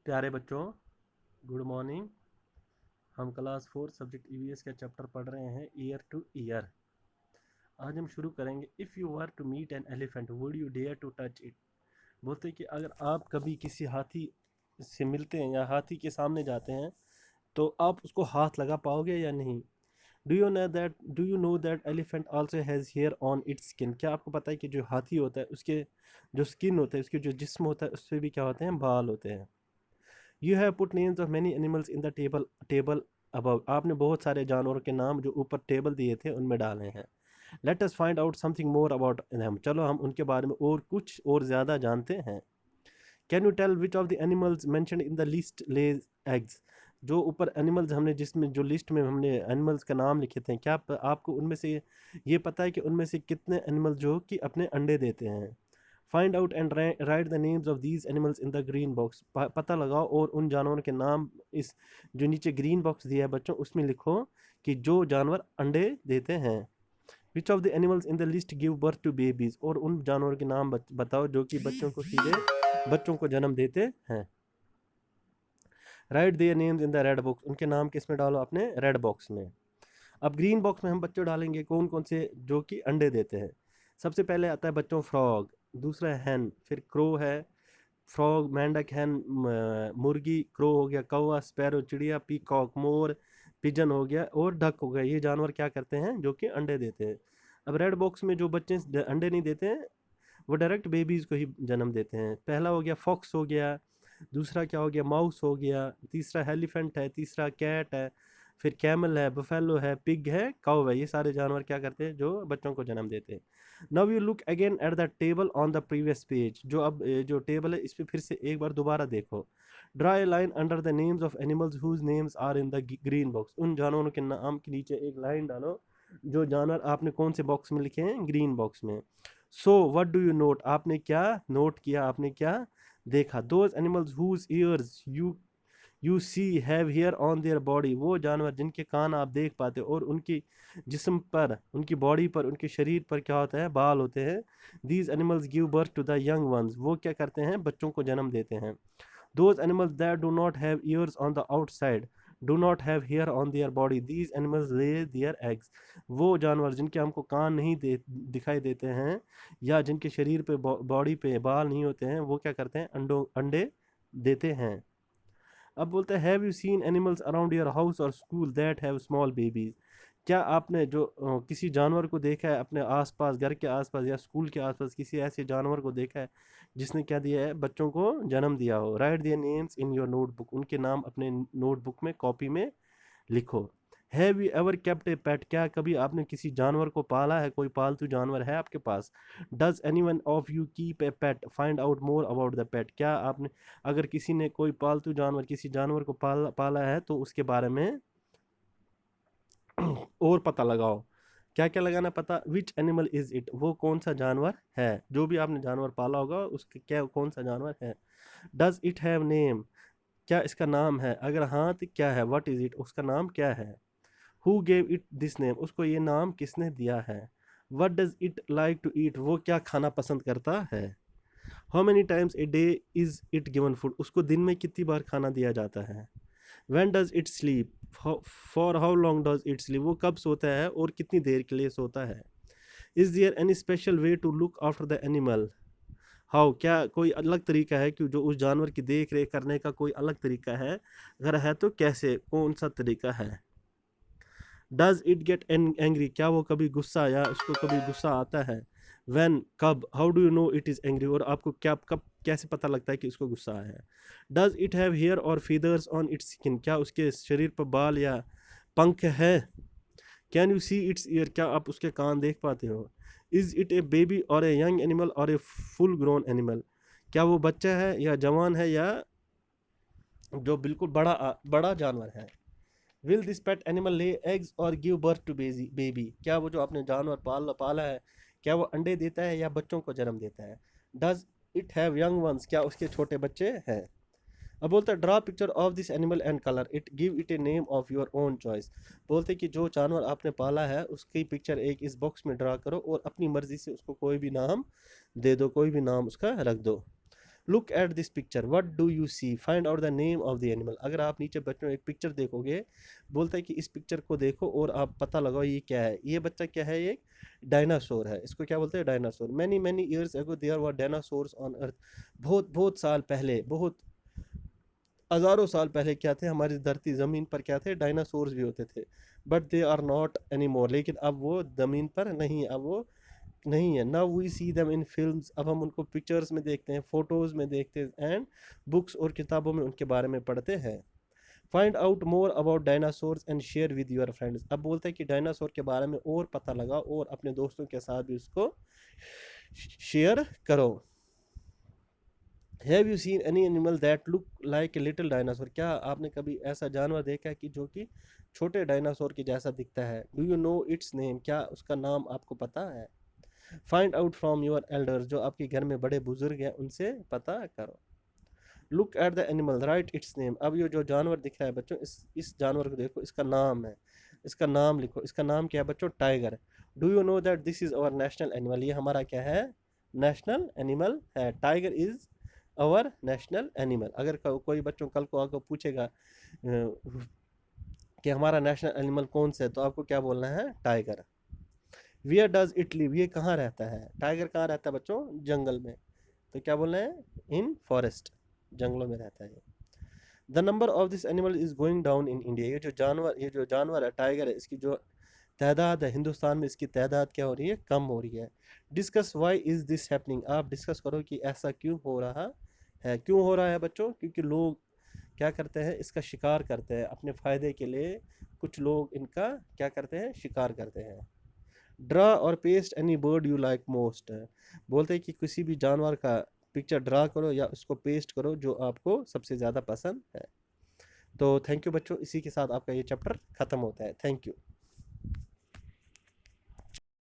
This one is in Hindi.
प्यारे बच्चों, गुड मॉर्निंग। हम क्लास 4 सब्जेक्ट ईवीएस का चैप्टर पढ़ रहे हैं ईयर टू ईयर। आज हम शुरू करेंगे। If you were to meet an elephant would you dare to touch it. बोलते कि अगर आप कभी किसी हाथी से मिलते हैं या हाथी के सामने जाते हैं तो आप उसको हाथ लगा पाओगे या नहीं। Do you know that elephant also has hair on its skin. क्या आपको पता है कि जो हाथी होता है उसके जो स्किन होता है, उसके जो जिस्म होता है, उस पर भी क्या होते हैं, बाल होते हैं। You have put names of many animals in the table above. आपने बहुत सारे जानवरों के नाम जो ऊपर टेबल दिए थे उनमें डाले हैं। Let us find out something more about them. चलो हम उनके बारे में और कुछ और ज़्यादा जानते हैं। Can you tell which of the animals mentioned in the list lays eggs. जो ऊपर एनिमल्स हमने जिसमें जो लिस्ट में हमने एनिमल्स का नाम लिखे थे, क्या आपको उनमें से ये पता है कि उनमें से कितने एनिमल जो कि अपने अंडे देते हैं। Find out and right the names of these animals in the green box. पता लगाओ और उन जानवरों के नाम इस जो नीचे ग्रीन बॉक्स दिया है बच्चों उसमें लिखो कि जो जानवर अंडे देते हैं। Which of the animals in the list give birth to babies. और उन जानवरों के नाम बताओ जो कि बच्चों को सीधे बच्चों को जन्म देते हैं। Right their names in the red box. उनके नाम किस में डालो, अपने रेड बॉक्स में। अब ग्रीन बॉक्स में हम बच्चों डालेंगे कौन कौन से जो कि अंडे देते हैं। सबसे पहले आता है बच्चों फ्रॉग, दूसरा है हैन, फिर क्रो है, फ्रॉग, मेंढक, हैन, मुर्गी, क्रो हो गया, कौवा, स्पैरो चिड़िया, पीकॉक मोर, पिजन हो गया और डक हो गया। ये जानवर क्या करते हैं, जो कि अंडे देते हैं। अब रेड बॉक्स में जो बच्चे अंडे नहीं देते हैं वो डायरेक्ट बेबीज़ को ही जन्म देते हैं। पहला हो गया फॉक्स हो गया, दूसरा क्या हो गया, माउस हो गया, तीसरा एलिफेंट है, तीसरा कैट है, फिर कैमल है, बफेलो है, पिग है, काउ है। ये सारे जानवर क्या करते हैं, जो बच्चों को जन्म देते हैं। Now you look again at the table on the previous page. जो अब जो टेबल है इस पर फिर से एक बार दोबारा देखो। Draw a line under the names of animals whose names are in the green box. उन जानवरों के नाम के नीचे एक लाइन डालो जो जानवर आपने कौन से बॉक्स में लिखे हैं, ग्रीन बॉक्स में। So what do you note. आपने क्या नोट किया, आपने क्या देखा। Those animals whose ears you see have hair on their body. वो जानवर जिनके कान आप देख पाते और उनकी जिस्म पर, उनकी बॉडी पर, उनके शरीर पर क्या होता है, बाल होते हैं। These animals give birth to the young ones. वो क्या करते हैं, बच्चों को जन्म देते हैं। Those animals that do not have ears on the outside do not have hair on their body. These animals lay their eggs. वो जानवर जिनके हमको कान नहीं दिखाई देते हैं या जिनके शरीर पे, बॉडी पे बाल नहीं होते हैं, वो क्या करते हैं, अंडे देते हैं। अब बोलते हैं have you seen animals around your house और school that have small babies. क्या आपने जो किसी जानवर को देखा है अपने आसपास, घर के आसपास या स्कूल के आसपास, किसी ऐसे जानवर को देखा है जिसने क्या दिया है, बच्चों को जन्म दिया हो। Write their names in your notebook. उनके नाम अपने नोटबुक में, कॉपी में लिखो। Have you ever kept a pet. क्या कभी आपने किसी जानवर को पाला है, कोई पालतू जानवर है आपके पास। Does anyone of you keep a pet find out more about the pet. क्या आपने, अगर किसी ने कोई पालतू जानवर, किसी जानवर को पाला है तो उसके बारे में और पता लगाओ। क्या क्या लगाना पता, विच एनिमल इज इट। वो कौन सा जानवर है, जो भी आपने जानवर पाला होगा उसके क्या कौन सा जानवर है। Does it have name. क्या इसका नाम है, अगर हाँ तो क्या है। व्हाट इज इट, उसका नाम क्या है। Who gave it this name. उसको ये नाम किसने दिया है। What does it like to eat. वो क्या खाना पसंद करता है। How many times a day is it given food. उसको दिन में कितनी बार खाना दिया जाता है। When does it sleep. For how long does it sleep. वो कब सोता है और कितनी देर के लिए सोता है। Is there any special way to look after the animal. How, क्या कोई अलग तरीका है कि जो उस जानवर की देख रेख करने का कोई अलग तरीका है, अगर है तो कैसे, कौन सा तरीका है। Does it get angry. क्या वो कभी गुस्सा, या उसको कभी गुस्सा आता है। व्हेन, कब। How do you no it is angry. और आपको क्या कब कैसे पता लगता है कि उसको गुस्सा आया है। डज इट हैव हेयर और फीदर्स ऑन इट्स स्किन। क्या उसके शरीर पर बाल या पंख है। Can you see it's year. क्या आप उसके कान देख पाते हो। इज इट ए बेबी और ए यंग एनिमल और ए फुल ग्रोन एनिमल। क्या वो बच्चा है या जवान है या जो बिल्कुल बड़ा जानवर है। Will this pet animal lay eggs और गिव बर्थ टू बेबी। क्या वो जो आपने जानवर पाला है, क्या वो अंडे देता है या बच्चों को जन्म देता है। Does it have young ones. क्या उसके छोटे बच्चे हैं। अब बोलते हैं draw picture of this animal and colour it, give it a name of your own choice. बोलते कि जो जानवर आपने पाला है उसकी पिक्चर एक इस बॉक्स में ड्रा करो और अपनी मर्जी से उसको कोई भी नाम दे दो, कोई भी नाम उसका रख दो। Look at this picture, what do you see, find out the name of the animal. अगर आप नीचे बच्चों एक पिक्चर देखोगे, बोलता है कि इस पिक्चर को देखो और आप पता लगाओ ये क्या है। ये बच्चा क्या है, ये डायनासोर है। इसको क्या बोलते हैं, dinosaur. Many many years ago there were dinosaurs on earth. बहुत बहुत साल पहले, बहुत हज़ारों साल पहले क्या थे, हमारी धरती ज़मीन पर क्या थे, डायनासोर्स भी होते थे। But they are not any more, लेकिन अब वो ज़मीन पर नहीं, अब वो नहीं है। Now we see them in films, अब हम उनको पिक्चर्स में देखते हैं, फोटोज़ में देखते हैं, एंड बुक्स और किताबों में उनके बारे में पढ़ते हैं। Find out more about dinosaurs and share with your friends. अब बोलते हैं कि डायनासोर के बारे में और पता लगाओ और अपने दोस्तों के साथ भी उसको शेयर करो। Have you seen any animal that look like a little dinosaur. क्या आपने कभी ऐसा जानवर देखा है कि जो कि छोटे डायनासोर के जैसा दिखता है। Do you no it's name, क्या उसका नाम आपको पता है। Find out from your elders, जो आपके घर में बड़े बुजुर्ग हैं उनसे पता करो। Look at the animal, right it's name. अब ये जो जानवर दिख रहा है बच्चों, इस जानवर को देखो, इसका नाम है, इसका नाम लिखो। इसका नाम क्या है बच्चों, tiger. Do you know that this is our national animal, ये हमारा क्या है, नेशनल एनिमल है। Tiger is our national animal. अगर कोई बच्चों कल को आकर पूछेगा कि हमारा नेशनल एनिमल कौन सा है, तो आपको क्या बोलना है, tiger. Where does it live, ये कहाँ रहता है, टाइगर कहाँ रहता है बच्चों, जंगल में। तो क्या बोलना है, इन फॉरेस्ट, जंगलों में रहता है। The number of this animal is going down in India, ये जो जानवर है टाइगर है, इसकी जो तादाद है हिंदुस्तान में, इसकी तादाद क्या हो रही है, कम हो रही है। Discuss Y is this happening, आप डिस्कस करो कि ऐसा क्यों हो रहा है। क्यों हो रहा है बच्चों, क्योंकि लोग क्या करते हैं, इसका शिकार करते हैं अपने फ़ायदे के लिए। कुछ लोग इनका क्या करते हैं, शिकार करते हैं। ड्रा और paste any bird you like most, बोलते हैं कि किसी भी जानवर का पिक्चर ड्रा करो या उसको पेस्ट करो जो आपको सबसे ज़्यादा पसंद है। तो थैंक यू बच्चों, इसी के साथ आपका ये चैप्टर ख़त्म होता है। Thank you.